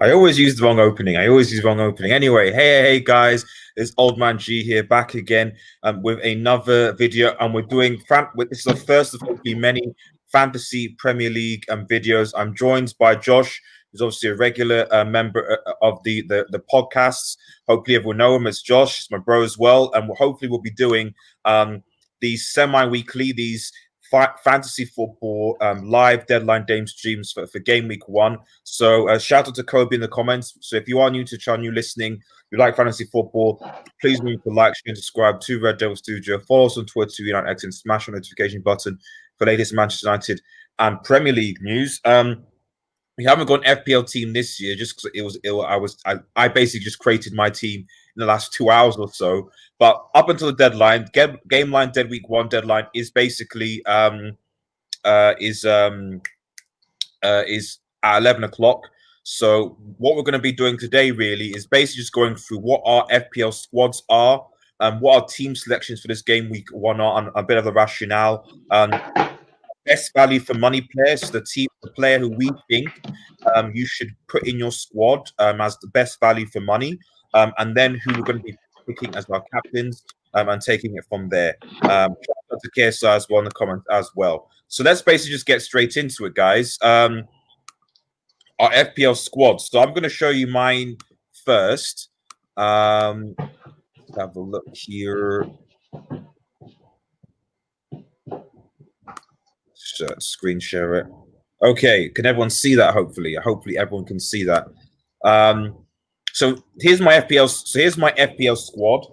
I always use the wrong opening. Anyway, hey, guys. It's Old Man G here, back again with another video. And we're doing, this is the first of hopefully many Fantasy Premier League videos. I'm joined by Josh, who's obviously a regular member of the podcasts. Hopefully everyone know him as Josh. He's my bro as well. And hopefully we'll be doing these semi-weekly, these fantasy football live deadline game streams for game week 1. So shout out to Kobe in the comments. So if you are new to the channel, you're listening, you like fantasy football, please remember to like, share, and subscribe to Red Devil Studio. Follow us on Twitter, United X, and smash the notification button for latest Manchester United and Premier League news. We haven't got an FPL team this year just because it was ill. I basically just created my team in the last 2 hours or so. But up until the deadline, game line dead week 1 deadline is basically is at 11 o'clock. So what we're going to be doing today really is basically just going through what our FPL squads are, what our team selections for this game week 1 are, and a bit of the rationale. Best value for money players, the player who we think you should put in your squad as the best value for money, and then who we're going to be picking as our captains and taking it from there. Shout out to KSI as well in the comments as well. So let's basically just get straight into it, guys. Our FPL squad. So I'm going to show you mine first. Let's have a look here. Screen share it. Okay, can everyone see that? Hopefully everyone can see that. So here's my FPL. So here's my FPL squad.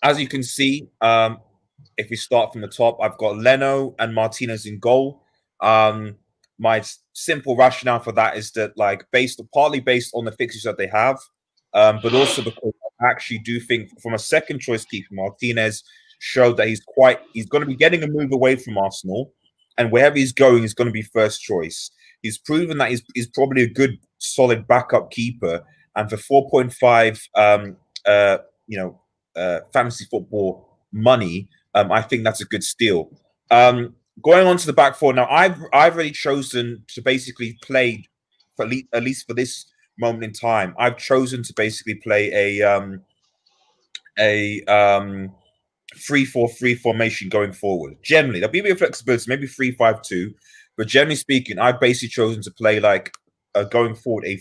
As you can see, if we start from the top, I've got Leno and Martinez in goal. My simple rationale for that is that, like, partly based on the fixtures that they have, but also because I actually do think from a second choice keeper, Martinez showed that he's going to be getting a move away from Arsenal, and wherever he's going, he's going to be first choice. He's proven that he's probably a good, solid backup keeper, and for 4.5, fantasy football money, I think that's a good steal. Going on to the back four now, I've already chosen to basically play for at least for this moment in time. I've chosen to basically play a 3-4-3 formation going forward. Generally, there'll be a bit of flexibility, maybe 3-5-2, but generally speaking, I've basically chosen to play like going forward a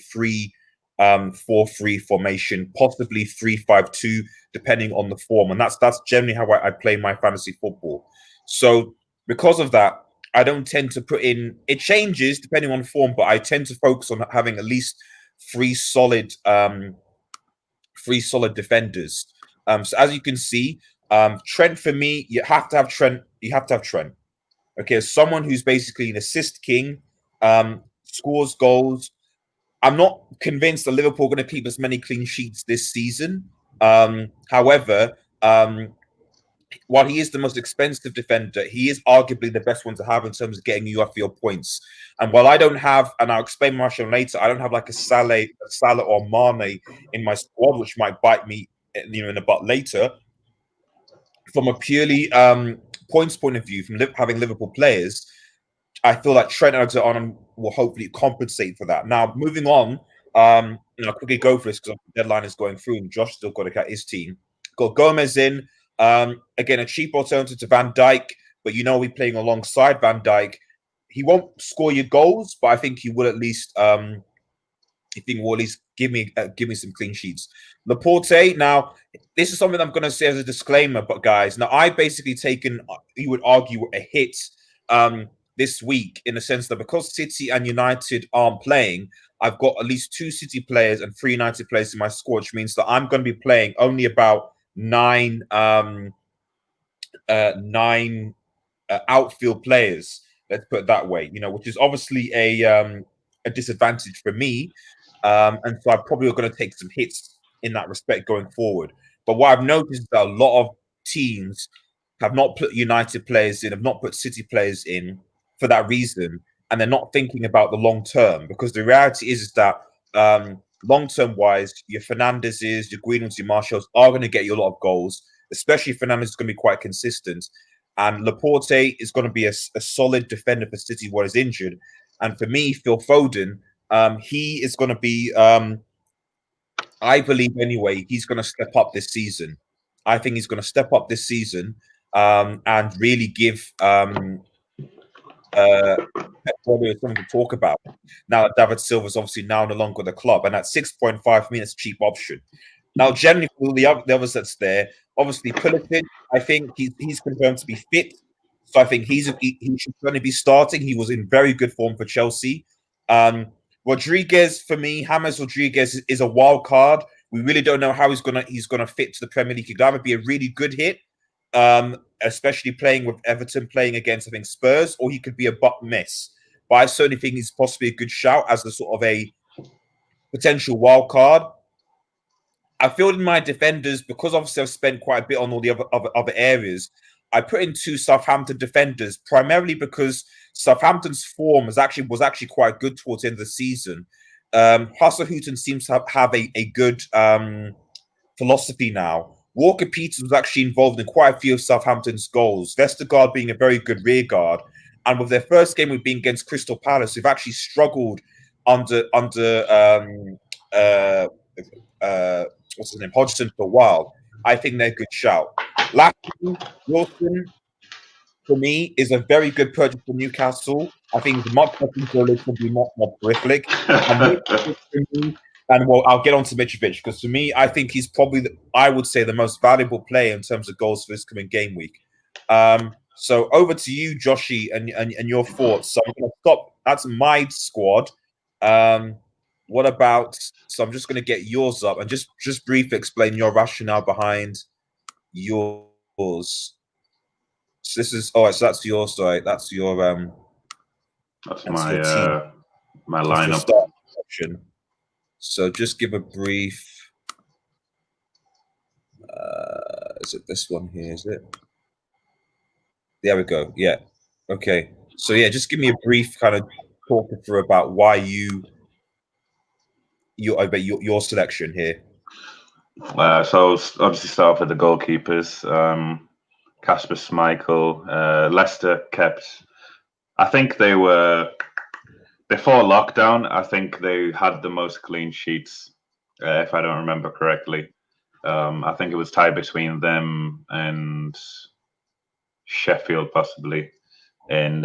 3-4-3 formation, possibly 3-5-2, depending on the form, and that's generally how I play my fantasy football. So because of that, I don't tend to put in. It changes depending on form, but I tend to focus on having at least three solid defenders. So as you can see. Trent, for me, you have to have Trent. Okay, as someone who's basically an assist king, scores goals. I'm not convinced that Liverpool are going to keep as many clean sheets this season. However, while he is the most expensive defender, he is arguably the best one to have in terms of getting you off your points. And while I don't have, and I'll explain my rationale later, I don't have like a Salah or Mane in my squad, which might bite me, in a butt later. From a purely points point of view, from having Liverpool players, I feel like Trent Alexander-Arnold will hopefully compensate for that. Now, moving on, I'll quickly go for this because the deadline is going through and Josh still got to get his team. Got Gomez in. Again, a cheap alternative to Van Dijk, but we're playing alongside Van Dijk. He won't score your goals, but I think he will at least give me some clean sheets. Laporte, now, this is something I'm going to say as a disclaimer, but guys, now I've basically taken, you would argue, a hit this week in the sense that because City and United aren't playing, I've got at least 2 City players and 3 United players in my squad, which means that I'm going to be playing only about 9 outfield players. Let's put it that way, which is obviously a disadvantage for me. And so I'm probably going to take some hits in that respect going forward. But what I've noticed is that a lot of teams have not put United players in, have not put City players in for that reason. And they're not thinking about the long term, because the reality is that long term wise, your Fernandezes, your Greenwoods, your Marshalls are going to get you a lot of goals, especially Fernandez is going to be quite consistent. And Laporte is going to be a solid defender for City while he's injured. And for me, Phil Foden, He is going to be, I believe anyway, he's going to step up this season. I think he's going to step up this season and really give something to talk about. Now that David Silva's obviously now no longer the club, and at 6.5 minutes, cheap option. Now, generally, for the others that's there, obviously Pulisic, I think he's confirmed to be fit, so I think he should certainly be starting. He was in very good form for Chelsea. Rodriguez, for me, James Rodriguez is a wild card. We really don't know how he's gonna fit to the Premier League. He could either be a really good hit, especially playing with Everton, playing against I think Spurs, or he could be a butt miss. But I certainly think he's possibly a good shout as a sort of a potential wild card. I feel in my defenders, because obviously I've spent quite a bit on all the other areas, I put in 2 Southampton defenders, primarily because Southampton's form was actually quite good towards the end of the season. Hasenhüttl seems to have a good philosophy now. Walker Peters was actually involved in quite a few of Southampton's goals. Vestergaard being a very good rear guard, and with their first game being against Crystal Palace, they've actually struggled under what's his name, Hodgson for a while. I think they're a good shout. Lastly, Wilson, for me, is a very good purchase for Newcastle. I think the much better goal is going to be much more prolific. And well, I'll get on to Mitrovic because for me, I think he's probably, I would say, the most valuable player in terms of goals for this coming game week. So over to you, Joshy, and your thoughts. So I'm going to stop. That's my squad. What about? So I'm just going to get yours up and just briefly explain your rationale behind yours. So this is so that's yours. Sorry, that's your that's my your team. My lineup option. So just give a brief. Is it this one here? Is it? There we go. Yeah. Okay. So yeah, just give me a brief kind of talk through about why your selection here. So obviously start off with the goalkeepers. Kasper Schmeichel. Leicester kept. I think they were before lockdown. I think they had the most clean sheets, if I don't remember correctly. I think it was tied between them and Sheffield, possibly. And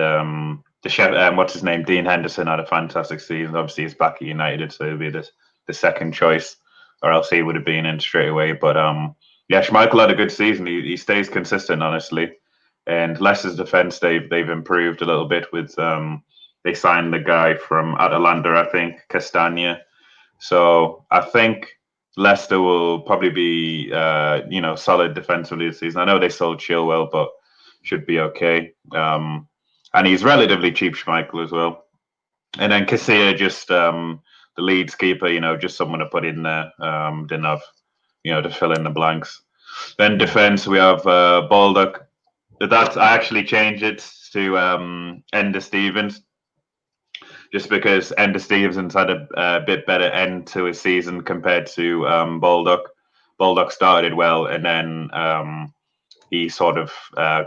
what's his name? Dean Henderson had a fantastic season. Obviously, he's back at United, so he'll be the second choice, or else he would have been in straight away. But yeah, Schmeichel had a good season. He stays consistent, honestly. And Leicester's defense, they've improved a little bit with they signed the guy from Atalanta, I think, Castagna. So I think Leicester will probably be solid defensively this season. I know they sold Chilwell, but should be okay. And he's relatively cheap, Schmeichel, as well. And then Casilla, just the Leeds keeper, just someone to put in there. Didn't have, to fill in the blanks. Then defense, we have Baldock. I actually changed it to Ender Stevens, just because Ender Stevens had a bit better end to his season compared to Baldock. Baldock started well, and then he sort of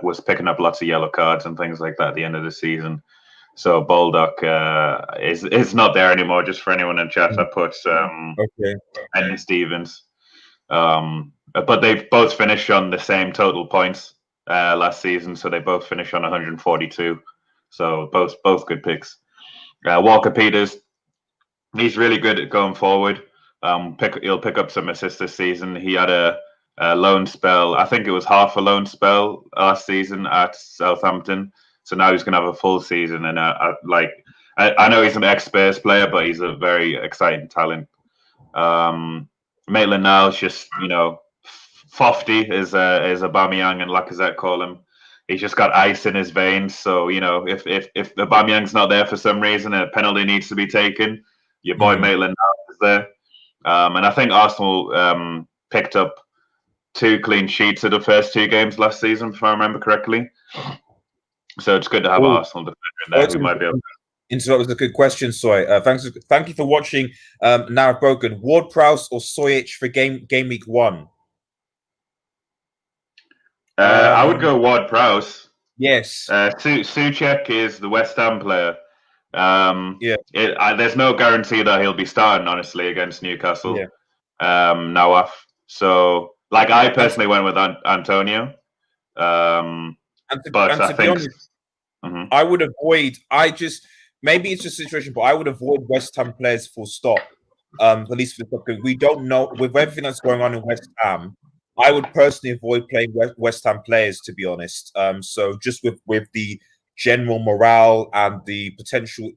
was picking up lots of yellow cards and things like that at the end of the season. So Baldock is not there anymore. Just for anyone in chat, I put Ender Stevens. But they've both finished on the same total points last season, so they both finished on 142. So both good picks. Walker Peters, he's really good at going forward. He'll pick up some assists this season. He had a loan spell. I think it was half a loan spell last season at Southampton. So now he's going to have a full season. And I know he's an ex-Spurs player, but he's a very exciting talent. Maitland-Niles just, Fofty is Aubameyang and Lacazette call him. He's just got ice in his veins. So, if Aubameyang's not there for some reason and a penalty needs to be taken, your boy Maitland-Niles is there. And I think Arsenal picked up 2 clean sheets of the first 2 games last season, if I remember correctly. So it's good to have Arsenal defender in there who might be able to. That was a good question, Soy. Thank you for watching. Now broken. Ward-Prowse or Soyich for game week 1? I would go Ward-Prowse. Yes. Souček is the West Ham player. There's no guarantee that he'll be starting, honestly, against Newcastle. Now off. So, like, I personally went with Antonio. But I think I would avoid. Maybe it's just a situation, but I would avoid West Ham players full stop. At least for the because we don't know with everything that's going on in West Ham. I would personally avoid playing West Ham players, to be honest. So just with the general morale and the potential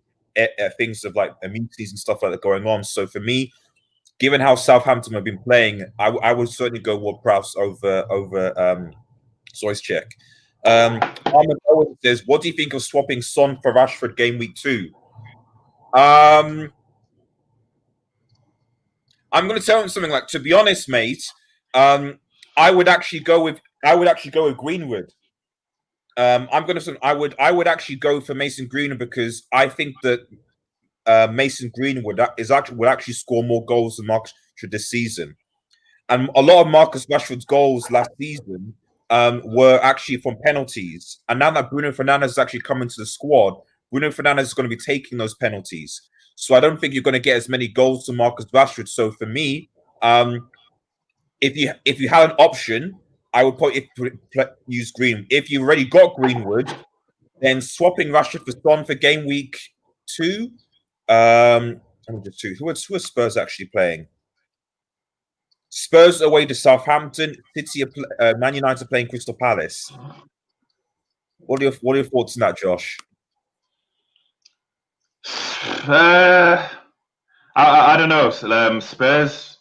things of like immunities and stuff like that going on. So for me, given how Southampton have been playing, I would certainly go Ward-Prowse over Soyscheck. Armin Owen says, "What do you think of swapping Son for Rashford game week 2?" I'm going to tell him something like, to be honest, mate. I would actually go with Greenwood. I would actually go for Mason Greenwood because I think that Mason Greenwood will actually score more goals than Marcus Rashford this season. And a lot of Marcus Rashford's goals last season were actually from penalties. And now that Bruno Fernandes has actually come into the squad, Bruno Fernandes is going to be taking those penalties. So I don't think you're going to get as many goals to Marcus Rashford. So for me, if you had an option, I would use Green. If you already got Greenwood, then swapping Rashford for Son for game week 2. Who are Spurs actually playing? Spurs away to Southampton. City, Man United playing Crystal Palace. What are your thoughts on that, Josh? I don't know. Spurs.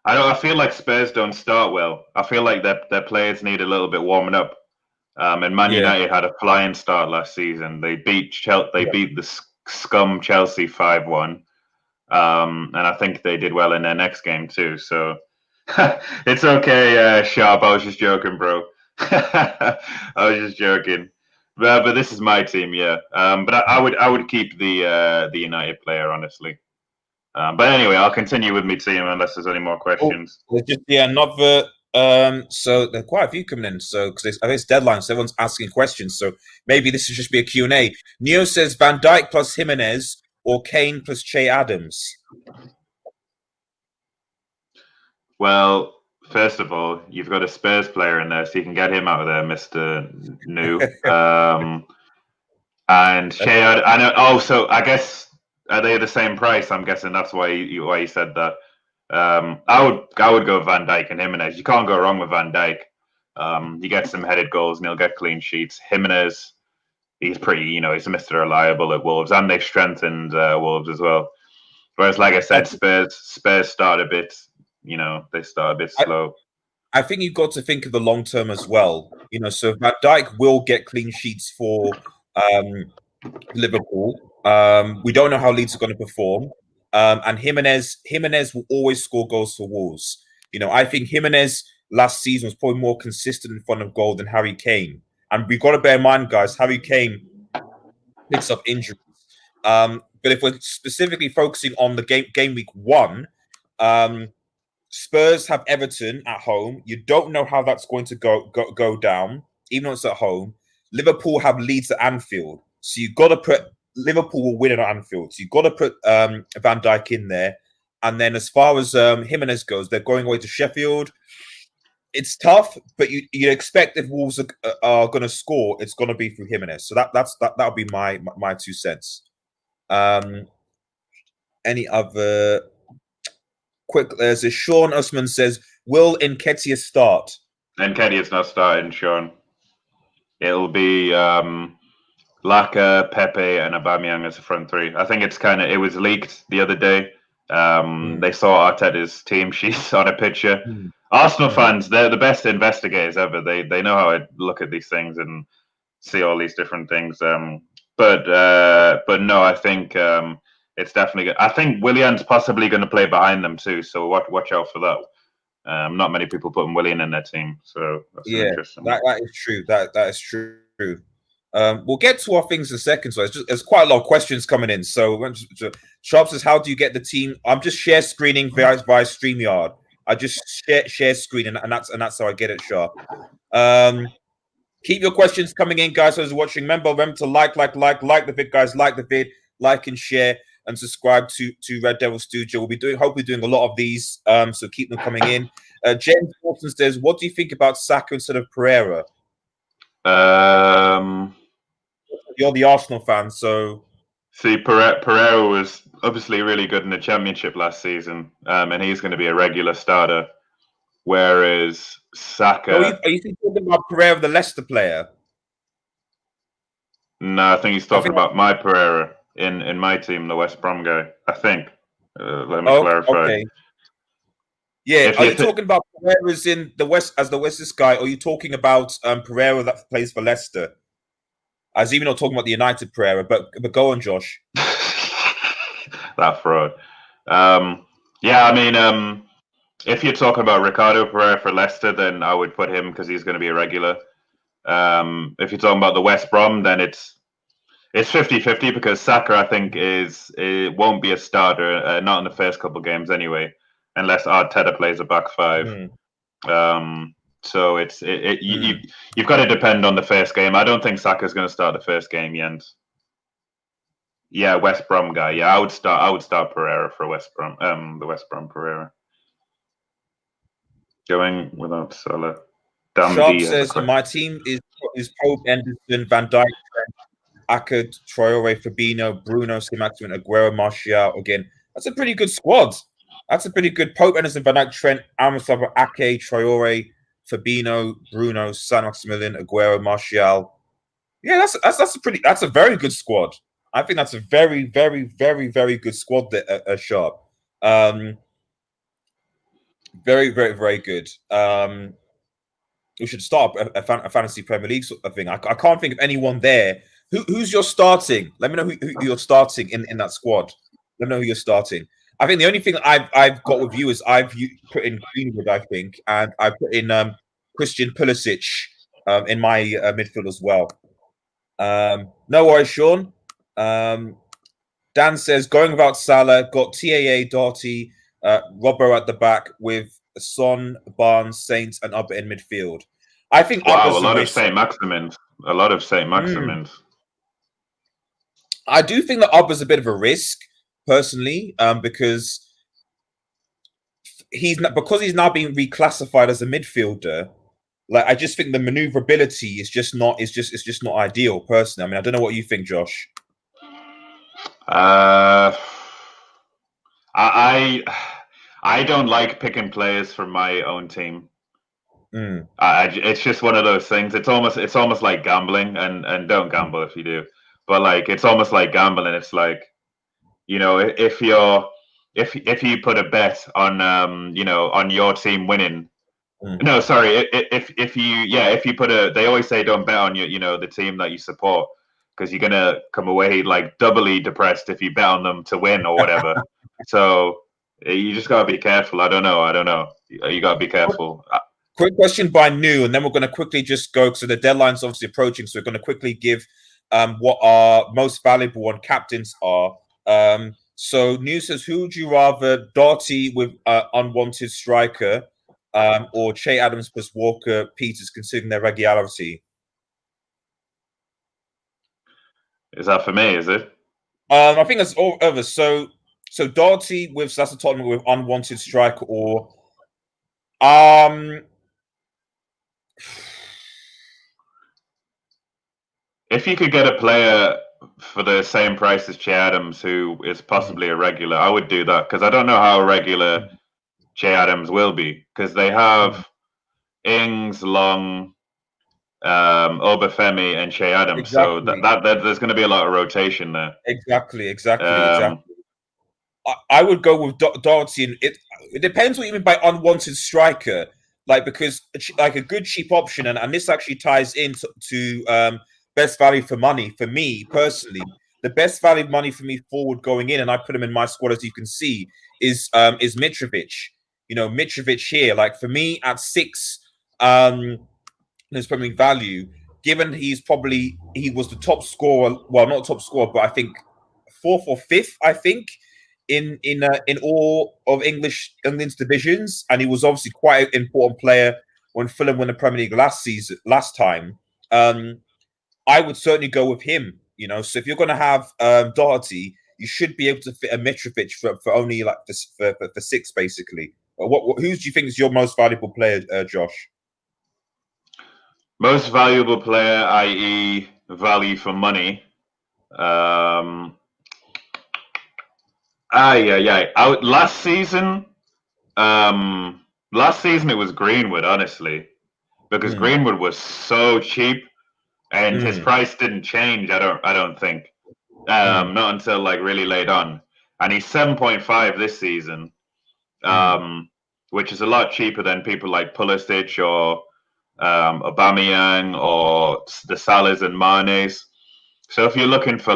I feel like Spurs don't start well. I feel like their players need a little bit warming up. And Man United had a flying start last season. They beat the scum Chelsea 5-1. And I think they did well in their next game too. So it's okay, Sharp. I was just joking, bro. I was just joking. But this is my team, yeah. But I would keep the United player, honestly. But anyway, I'll continue with my team unless there's any more questions. There's just another. So there are quite a few coming in. So because I think it's deadline, so everyone's asking questions. So maybe this should just be a Q&A. Neo says Van Dijk plus Jimenez or Kane plus Che Adams. Well, first of all, you've got a Spurs player in there, so you can get him out of there, Mr. New. And Che, I know. Oh, so I guess are they the same price? I'm guessing that's why you said that. I would go Van Dijk and Jimenez. You can't go wrong with Van Dijk. He gets some headed goals and he'll get clean sheets. Jimenez, he's pretty, he's Mr. Reliable at Wolves, and they've strengthened Wolves as well. Whereas, like I said, Spurs start a bit. They start a bit slow. I think you've got to think of the long term as well. So Van Dijk will get clean sheets for Liverpool. We don't know how Leeds are going to perform. And Jimenez will always score goals for Wolves. I think Jimenez last season was probably more consistent in front of goal than Harry Kane. And we've got to bear in mind, guys, Harry Kane picks up injuries. But if we're specifically focusing on the game week 1, Spurs have Everton at home. You don't know how that's going to go down, even though it's at home. Liverpool have Leeds at Anfield. So you've got to put Liverpool will win at Anfield. So you've got to put Van Dijk in there. And then as far as Jimenez goes, they're going away to Sheffield. It's tough, but you expect if Wolves are going to score, it's going to be through Jimenez. So that'll be my 2 cents. Any other quick? There's a Sean Usman says, will Nketiah start? Nketiah's not starting, Sean. It'll be Laka, Pepe, and Aubameyang as a front three. I think it was leaked the other day. They saw Arteta's team sheets on a picture. Arsenal fans, they're the best investigators ever. They know how to look at these things and see all these different things. But no, I think it's definitely good. I think Willian's possibly going to play behind them too. So watch out for that. Not many people putting Willian in their team, so that's interesting. That is true. That is true. We'll get to our things in a second. So there's quite a lot of questions coming in. So Sharp says, how do you get the team? I'm just share screening via StreamYard. I just share screen, and that's how I get it, Sharp. Keep your questions coming in, guys. Those watching, remember to like the vid, guys. Like the vid, like and share, and subscribe to Red Devil Studio. We'll be hopefully doing a lot of these. So keep them coming in. James Wilson says, "What do you think about Saka instead of Pereira?" You're the Arsenal fan, so see, Pereira was obviously really good in the Championship last season, and he's going to be a regular starter. Whereas Saka, are you talking about Pereira, the Leicester player? No, I think he's talking about my Pereira in my team, the West Brom guy. I think. Let me clarify. Okay. Yeah, are you talking about Pereira's in the West as the West's guy, or are you talking about Pereira that plays for Leicester? I was even not talking about the United Pereira, but go on, Josh. That fraud. Yeah, I mean, if you're talking about Ricardo Pereira for Leicester, then I would put him because he's going to be a regular. If you're talking about the West Brom, then it's 50-50 because Saka, I think, it won't be a starter, not in the first couple of games anyway, unless Arteta plays a back five. So you've got to depend on the first game. I don't think Saka's going to start the first game, Jens. Yeah, West Brom guy. Yeah, I would start Pereira for West Brom. The West Brom Pereira. Going without Salah. Sharp says my team is Pope, Anderson, Van Dijk, Akkad, Traore, Fabinho, Bruno, Sim-Maximin, Aguero, Martial. Again, that's a pretty good squad. That's a pretty good Pope, Anderson, Van Dijk, Trent, Amisaba, Ake, Traore, Fabinho, Bruno, Sim-Maximin, Aguero, Martial. Yeah, that's a very good squad. I think that's a very, very, very, very good squad there, Sharp. Very, very, very good. We should start a fantasy Premier League sort of thing. I can't think of anyone there. Who's your starting? Let me know who you're starting in that squad. Let me know who you're starting. I think the only thing I've got with you is I've put in Greenwood, I think, and I put in Christian Pulisic in my midfield as well. No worries, Sean. Dan says going without Salah, got TAA, Doherty, Robbo at the back with Son, Barnes, Saints, and Upper in midfield. I think a lot of Saint Maximins. A lot of Saint Maximins. I do think that Upper's a bit of a risk, personally, because he's now being reclassified as a midfielder. Like, I just think the maneuverability is just not ideal, personally. I mean, I don't know what you think, Josh. I don't like picking players from my own team. It's just one of those things. It's almost like gambling, and don't gamble if you do. But like, it's almost like gambling. It's like, if you put a bet on on your team winning. No, sorry. If you put they always say don't bet on the team that you support, because you're gonna come away like doubly depressed if you bet on them to win or whatever. So you just gotta be careful. I don't know. You gotta be careful. Quick question by New, and then we're going to quickly just go. So the deadline's obviously approaching, so we're going to quickly give what our most valuable on captains are. So New says, who would you rather, Doherty with unwanted striker, or Che Adams plus Walker Peters, considering their regularity? Is that for me? Is it? I think that's all over. So Doherty with Tottenham with unwanted striker, or if you could get a player for the same price as Che Adams, who is possibly a regular, I would do that, because I don't know how regular Che Adams will be, because they have Ings, Long, Obafemi, and Che Adams. Exactly. So that there's going to be a lot of rotation there. Exactly. I would go with Doherty, and it depends what you mean by unwanted striker. Like, because like a good cheap option, and this actually ties into best value for money for me personally. The best value money for me forward going in, and I put him in my squad, as you can see, is Mitrovic. Mitrovic here. Like, for me at 6, there's probably value, given he was the top scorer. Well, not top scorer, but I think 4th or 5th. I think in all of England's divisions, and he was obviously quite an important player when Fulham won the Premier League last time. I would certainly go with him. So if you're going to have Doherty, you should be able to fit a Mitrovic for only like for 6 basically. Who do you think is your most valuable player, Josh? Most valuable player, i.e., value for money. Last season, it was Greenwood, honestly, because Greenwood was so cheap, and his price didn't change. I don't think, not until like really late on, and he's 7.5 this season, which is a lot cheaper than people like Pulisic or Aubameyang or the Salahs and Manes. So if you're looking for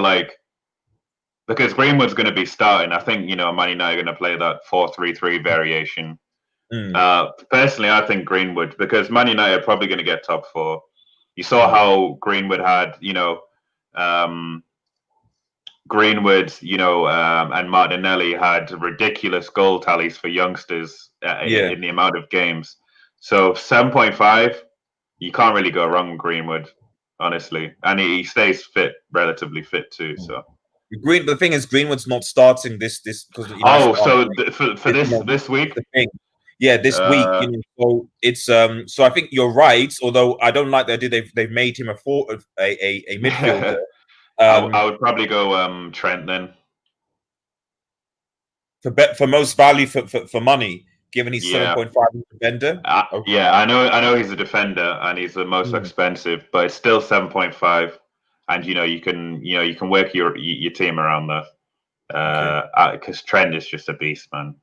because Greenwood's going to be starting, I think Man United are going to play that 4-3-3 variation. Personally, I think Greenwood, because Man United are probably going to get top 4. You saw how Greenwood had, and Martinelli had ridiculous goal tallies for youngsters in the amount of games. So 7.5, you can't really go wrong with Greenwood, honestly, and he stays relatively fit too. So. The thing is, Greenwood's not starting this because for this week. The thing. Yeah, this week. So it's so I think you're right. Although I don't like the idea they've made him a midfielder. I would probably go Trent then. For most value for money, given he's 7.5 defender. Yeah, I know he's a defender and he's the most expensive, but it's still 7.5. And you can work your team around that because Trent is just a beast, man.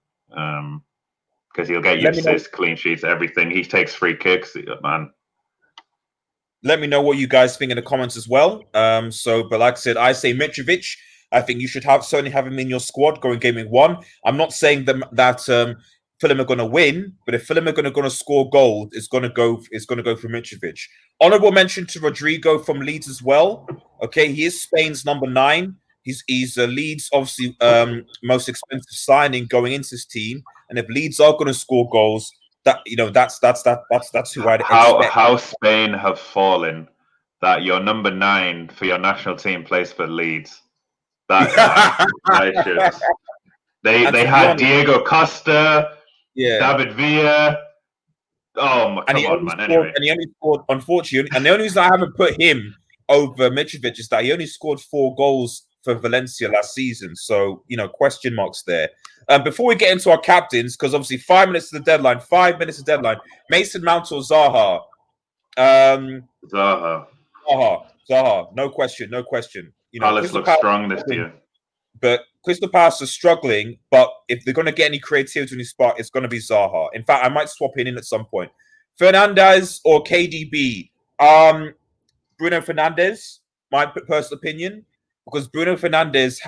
Because he'll get you assists, clean sheets, everything. He takes free kicks, man. Let me know what you guys think in the comments as well. But like I said, I say Mitrovic. I think you should certainly have him in your squad going Gameweek 1. I'm not saying that Fulham are going to win, but if Fulham are going to score goals, it's going to go for Mitrovic. Honorable mention to Rodrigo from Leeds as well. Okay, he is Spain's number 9. He's Leeds' obviously most expensive signing going into his team, and if Leeds are going to score goals, that's who I'd expect. How Spain have fallen that your number 9 for your national team plays for Leeds. They had Diego Costa. Yeah. David Villa. Oh, come on, man. Anyway. And he only scored, unfortunately, and the only reason I haven't put him over Mitrovic is that he only scored 4 goals for Valencia last season. So, question marks there. Before we get into our captains, because obviously 5 minutes to the deadline, Mason Mount or Zaha? Zaha. No question. Palace looks strong this year. But Crystal Palace are struggling, but if they're going to get any creativity in his spot, it's going to be Zaha. In fact, I might swap in at some point. Fernandes or KDB? Bruno Fernandes, my personal opinion, because Bruno Fernandes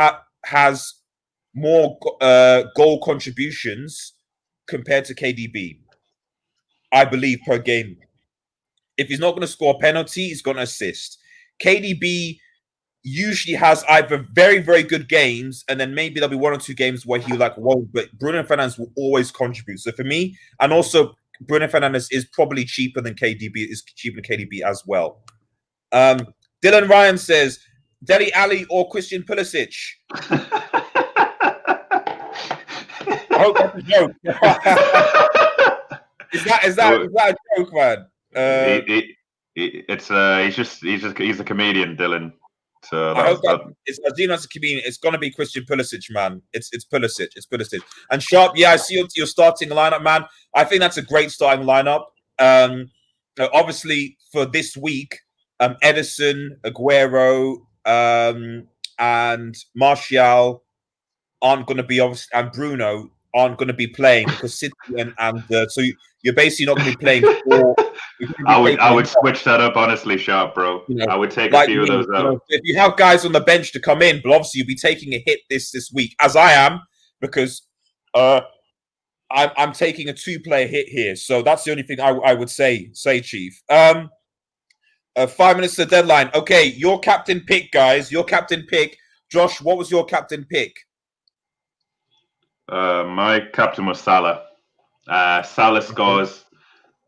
has more goal contributions compared to KDB, I believe, per game. If he's not going to score a penalty, he's going to assist. KDB usually has either very, very good games, and then maybe there'll be 1 or 2 games where he won't. But Bruno Fernandes will always contribute. So for me, and also Bruno Fernandes is probably cheaper than KDB as well. Dylan Ryan says Dele Alli or Christian Pulisic. I hope that's a joke. Is that a joke, man? He's a comedian, Dylan. So I hope it's as a comedian. It's gonna be Christian Pulisic, man. It's Pulisic. And Sharp, yeah, I see your starting lineup, man. I think that's a great starting lineup. Obviously for this week, Edison, Aguero, and Martial aren't going to be obviously, and Bruno aren't going to be playing because City so you're basically not going to be playing. I would switch that up, honestly, Sharp, bro. I would take a few of those out. If you have guys on the bench to come in, but obviously you'll be taking a hit this week, as I am, because I'm taking a 2-player hit here. So that's the only thing I would say, Chief. 5 minutes to the deadline. Okay, your captain pick, guys. Your captain pick. Josh, what was your captain pick? My captain was Salah. Salah scores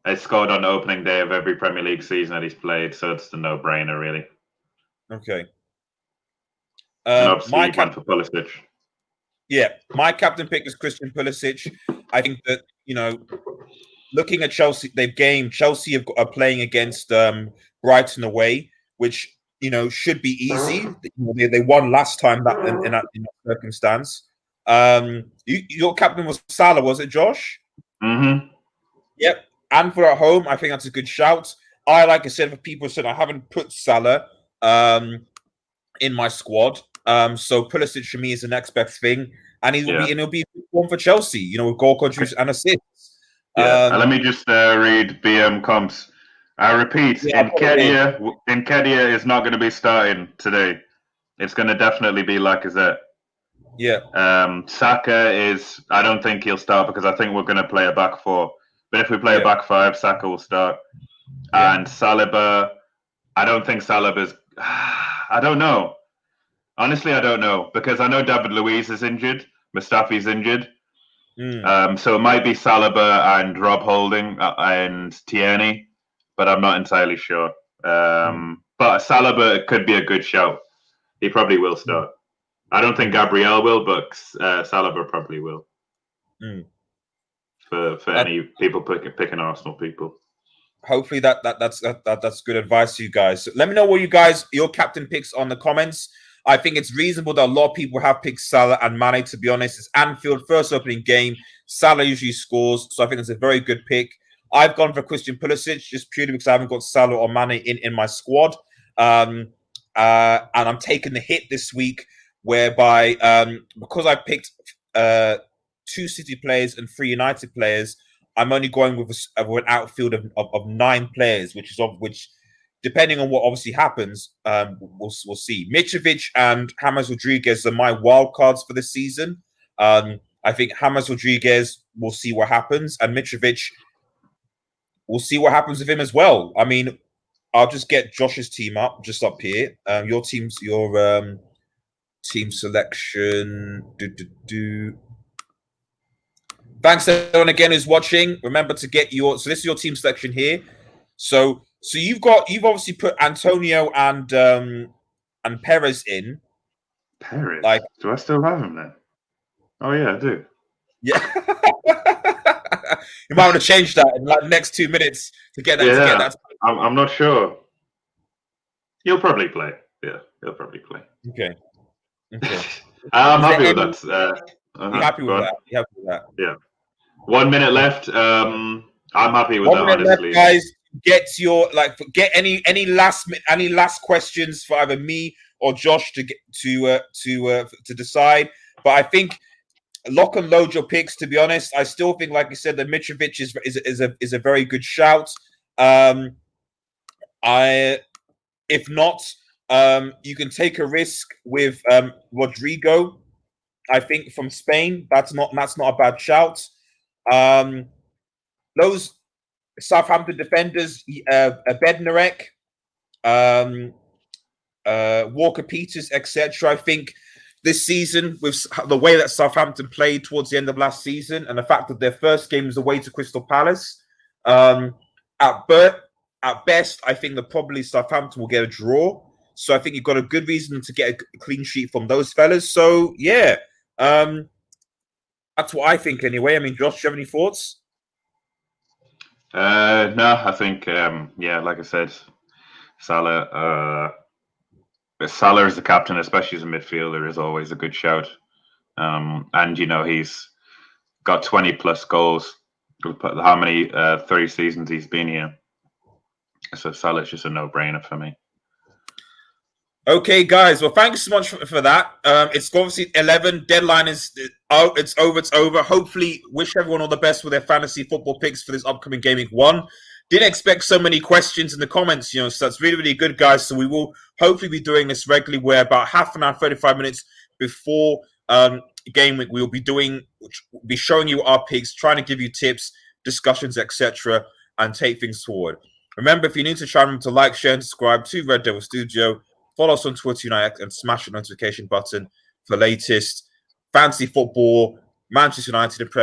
He scored on the opening day of every Premier League season that he's played, so it's a no-brainer, really. Okay. And obviously, he went for Pulisic. Yeah, my captain pick is Christian Pulisic. I think that, looking at Chelsea, Chelsea are playing against Brighton away, which should be easy. They won last time in that circumstance. Your captain was Salah, was it, Josh? Mm-hmm. Yep. Anfield at home, I think that's a good shout. Like I said, for people said I haven't put Salah in my squad. So Pulisic for me is the next best thing, and he'll be one for Chelsea. With goal contributions and assists. Yeah, let me just read BM comps. I repeat, Nketiah is not going to be starting today. It's going to definitely be Lacazette. Yeah. Saka is. I don't think he'll start because I think we're going to play a back four. But if we play a back five, Saka will start. Yeah. And Saliba, I don't think Saliba's. I don't know. Honestly, I don't know because I know David Luiz is injured, Mustafi's injured. So it might be Saliba and Rob Holding and Tierney, but I'm not entirely sure. But Saliba could be a good shout. He probably will start. I don't think Gabriel will, but Saliba probably will. For any people picking Arsenal people. Hopefully that's good advice to you guys. So let me know what your captain picks on the comments. I think it's reasonable that a lot of people have picked Salah and Mane, to be honest. It's Anfield, first opening game. Salah usually scores, so I think it's a very good pick. I've gone for Christian Pulisic just purely because I haven't got Salah or Mane in my squad. And I'm taking the hit this week whereby because I picked 2 City players and 3 United players, I'm only going with an outfield of 9 players, which depending on what obviously happens, we'll see. Mitrovic and James Rodriguez are my wild cards for this season. I think James Rodriguez, we'll see what happens, and Mitrovic, we'll see what happens with him as well. I mean, I'll just get Josh's team up just up here. Your team selection. Thanks everyone again who's watching. Remember to get so this is your team selection here. So you've obviously put Antonio and Perez in. Perez? Do I still have him then? Oh yeah, I do. Yeah. You might want to change that in the next 2 minutes to get that. Yeah, I'm not sure. He'll probably play. Yeah, he'll probably play. Okay. I'm happy with that. You happy with that? You happy with that? Yeah. 1 minute left. I'm happy with that. 1 minute honestly. Left, guys. Get any last questions for either me or Josh to decide. But I think lock and load your picks. To be honest, I still think, like you said, that Mitrovic is a very good shout. If not, you can take a risk with Rodrigo. I think from Spain, that's not a bad shout. Those Southampton defenders, Bednarek, Walker Peters, etc. I think this season, with the way that Southampton played towards the end of last season, and the fact that their first game was away to Crystal Palace, at best, I think that probably Southampton will get a draw. So I think you've got a good reason to get a clean sheet from those fellas. So yeah, that's what I think anyway. I mean, Josh, do you have any thoughts? No, I think like I said, Salah is the captain, especially as a midfielder, is always a good shout. And he's got 20 plus goals. How many 30 seasons he's been here? So Salah's just a no-brainer for me. Okay, guys. Well, thanks so much for that. It's obviously 11. Deadline is it's over. Hopefully, wish everyone all the best with their fantasy football picks for this upcoming Gameweek 1. Didn't expect so many questions in the comments, so that's really, really good, guys. So we will hopefully be doing this regularly, where about half an hour, 35 minutes before Gameweek, we will be showing you our picks, trying to give you tips, discussions, etc., and take things forward. Remember, if you're new to the channel, to like, share, and subscribe to Red Devil Studio. Follow us on Twitter United and smash the notification button for latest fantasy football, Manchester United, and Premier